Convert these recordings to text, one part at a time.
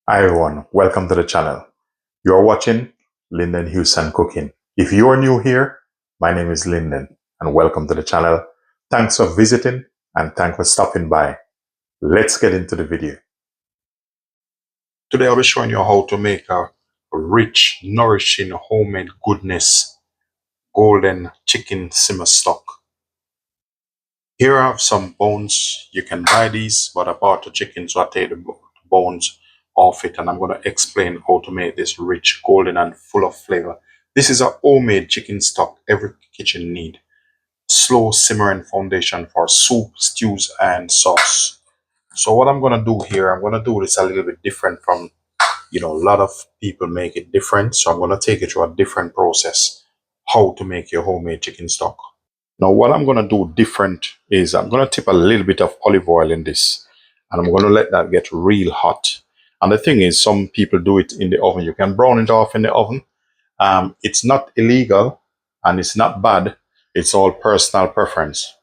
Hi everyone, welcome to the channel. You're watching Lyndon Houston Cooking. If you're new here, my name is Lyndon and welcome to the channel. Thanks for visiting and thanks for stopping by. Let's get into the video. Today I'll be showing you how to make a rich, nourishing, homemade goodness, golden chicken simmer stock. Here I have some bones. You can buy these, but I bought the chicken, so I take the bones off it, and I'm going to explain how to make this rich, golden, and full of flavor. This is a homemade chicken stock every kitchen need. Slow simmering foundation for soup, stews, and sauce. So what I'm going to do here, I'm going to do this a little bit different from, a lot of people make it different. So I'm going to take you through a different process, how to make your homemade chicken stock. Now, what I'm going to do different is I'm going to tip a little bit of olive oil in this, and I'm going to let that get real hot. And the thing is, some people do it in the oven. You can brown it off in the oven. It's not illegal and it's not bad. It's all personal preference.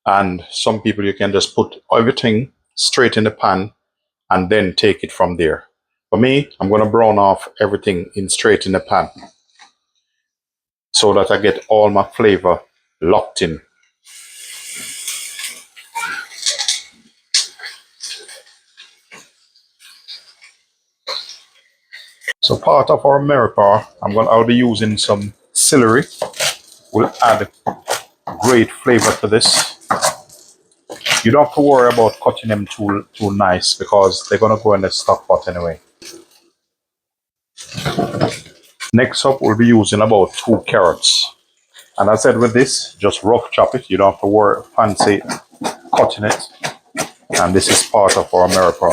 And some people, you can just put everything straight in the pan and then take it from there. For me, I'm going to brown off everything straight in the pan so that I get all my flavor locked in. So part of our America, I'll be using some celery. Will add great flavor to this. You don't have to worry about cutting them too nice because they're gonna go in the stock pot anyway. Next up, we'll be using about 2 carrots. And as I said, with this, just rough chop it. You don't have to worry fancy cutting it. And this is part of our America.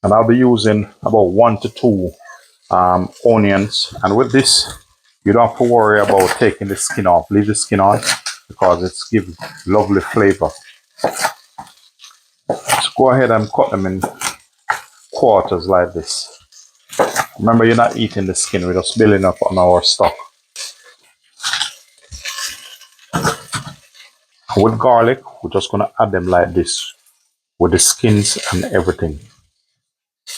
And I'll be using about 1 to 2 onions. And with this, you don't have to worry about taking the skin off. Leave the skin on because it gives lovely flavor. So go ahead and cut them in quarters like this. Remember, you're not eating the skin, we're just building up on our stock. With garlic, we're just going to add them like this with the skins and everything.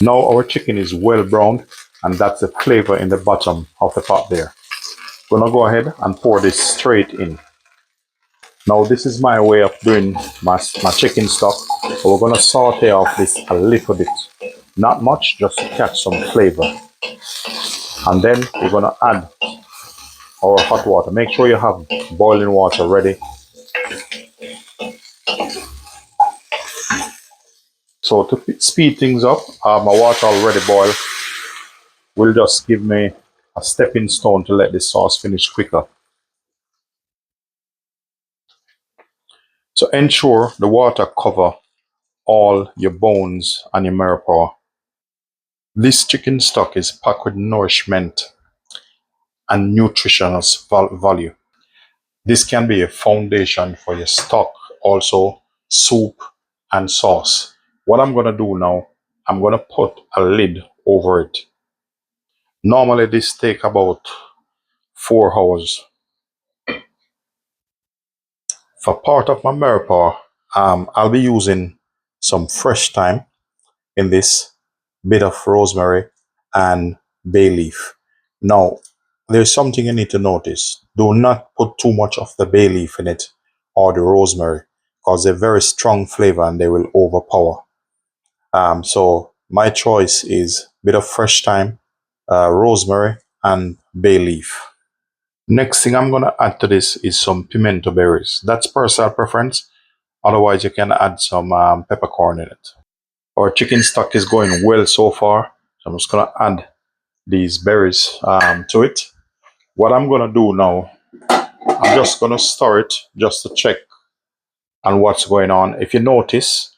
Now our chicken is well browned, and that's the flavor in the bottom of the pot there. I'm going to go ahead and pour this straight in. Now this is my way of doing my chicken stock. So we're going to saute off this a little bit. Not much, just to catch some flavor. And then we're going to add our hot water. Make sure you have boiling water ready. So to speed things up, my water already boiled. Will just give me a stepping stone to let this sauce finish quicker. So ensure the water cover all your bones and your marrow power. This chicken stock is packed with nourishment and nutritional value. This can be a foundation for your stock, also soup and sauce. What I'm going to do now, I'm going to put a lid over it. Normally this takes about 4 hours. For part of my marrow, I'll be using some fresh thyme in this, bit of rosemary and bay leaf. Now, there's something you need to notice. Do not put too much of the bay leaf in it or the rosemary because they're very strong flavor and they will overpower. So my choice is a bit of fresh thyme, rosemary, and bay leaf. Next thing I'm going to add to this is some pimento berries. That's personal preference. Otherwise, you can add some peppercorn in it. Our chicken stock is going well so far. So I'm just going to add these berries to it. What I'm going to do now, I'm just going to stir it just to check on what's going on. If you notice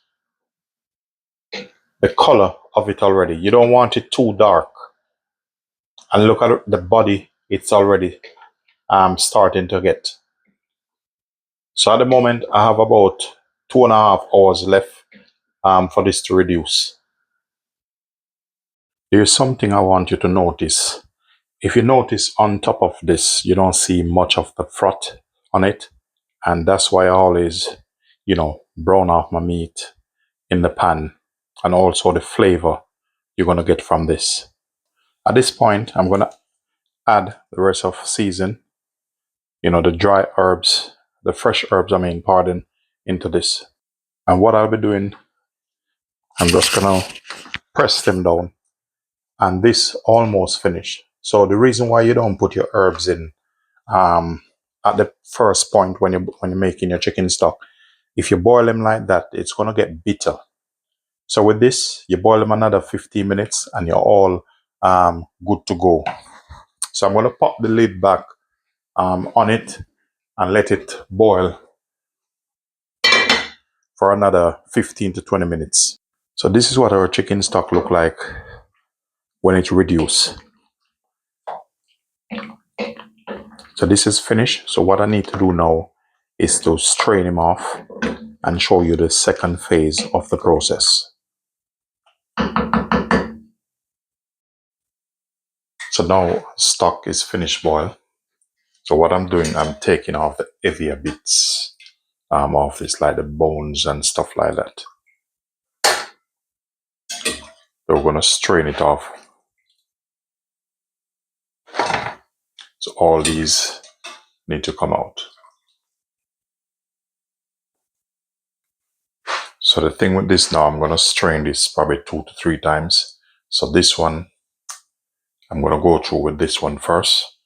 the color of it already, you don't want it too dark. And look at the body, it's already starting to get. So at the moment, I have about 2.5 hours left for this to reduce. There's something I want you to notice. If you notice on top of this, you don't see much of the froth on it. And that's why I always, brown off my meat in the pan, and also the flavor you're going to get from this. At this point, I'm going to add the rest of season, the dry herbs, the fresh herbs, pardon, into this. And what I'll be doing, I'm just going to press them down, and this almost finished. So the reason why you don't put your herbs in at the first point when you're making your chicken stock, if you boil them like that, it's going to get bitter. So with this, you boil them another 15 minutes and you're all good to go. So I'm going to pop the lid back on it and let it boil for another 15 to 20 minutes. So this is what our chicken stock look like when it's reduced. So this is finished. So what I need to do now is to strain him off and show you the second phase of the process. So now stock is finished boil. So what I'm doing, I'm taking off the heavier bits of this, like the bones and stuff like that. So we're gonna strain it off. So all these need to come out. So the thing with this now, I'm gonna strain this probably 2 to 3 times. So this one, I'm gonna go through with this one first,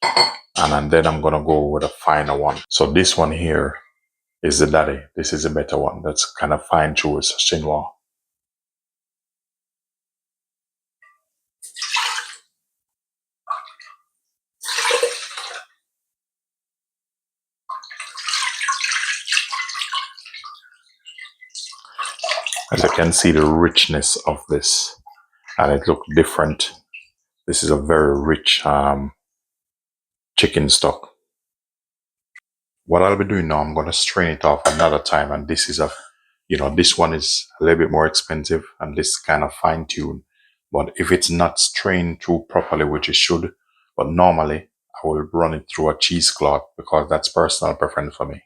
and then I'm gonna go with a finer one. So this one here is the daddy. This is a better one. That's kind of fine through with chinois. As you can see, the richness of this, and it looks different. This is a very rich chicken stock. What I'll be doing now, I'm going to strain it off another time, and this is this one is a little bit more expensive, and this kind of fine tuned. But if it's not strained through properly, which it should, but normally I will run it through a cheesecloth because that's personal preference for me.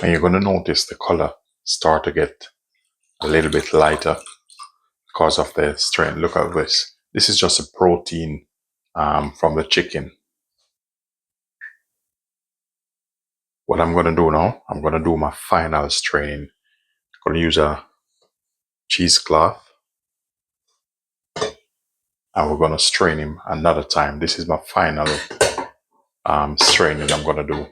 And you're going to notice the color start to get a little bit lighter because of the strain. Look at this. This is just a protein from the chicken. What I'm going to do now, I'm going to do my final strain. I'm going to use a cheesecloth, and we're going to strain him another time. This is my final straining I'm going to do.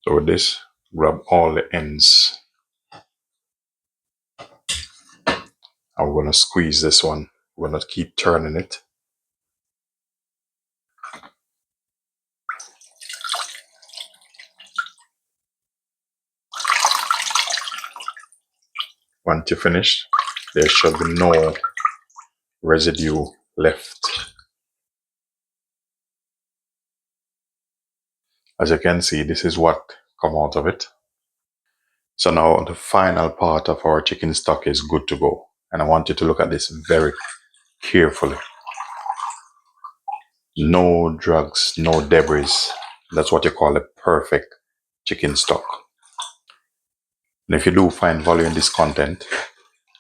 So with this, grab all the ends, and we're going to squeeze this one. We're going to keep turning it. Once you're finished, there should be no residue left. As you can see, this is what come out of it. So now the final part of our chicken stock is good to go. And I want you to look at this very carefully. No drugs, no debris. That's what you call a perfect chicken stock. And if you do find value in this content,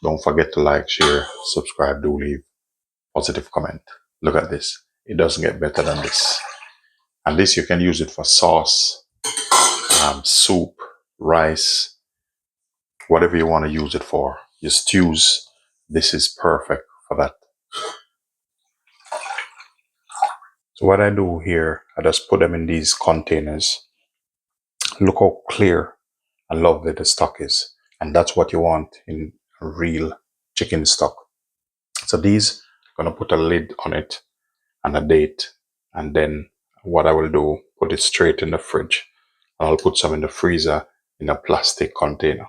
don't forget to like, share, subscribe, do leave positive comment. Look at this. It doesn't get better than this. And this, you can use it for sauce, soup, rice, whatever you want to use it for. Your stews, this is perfect for that. So what I do here, I just put them in these containers. Look how clear and lovely the stock is. And that's what you want in real chicken stock. So these, I'm going to put a lid on it and a date. And then what I will do, put it straight in the fridge. And I'll put some in the freezer in a plastic container.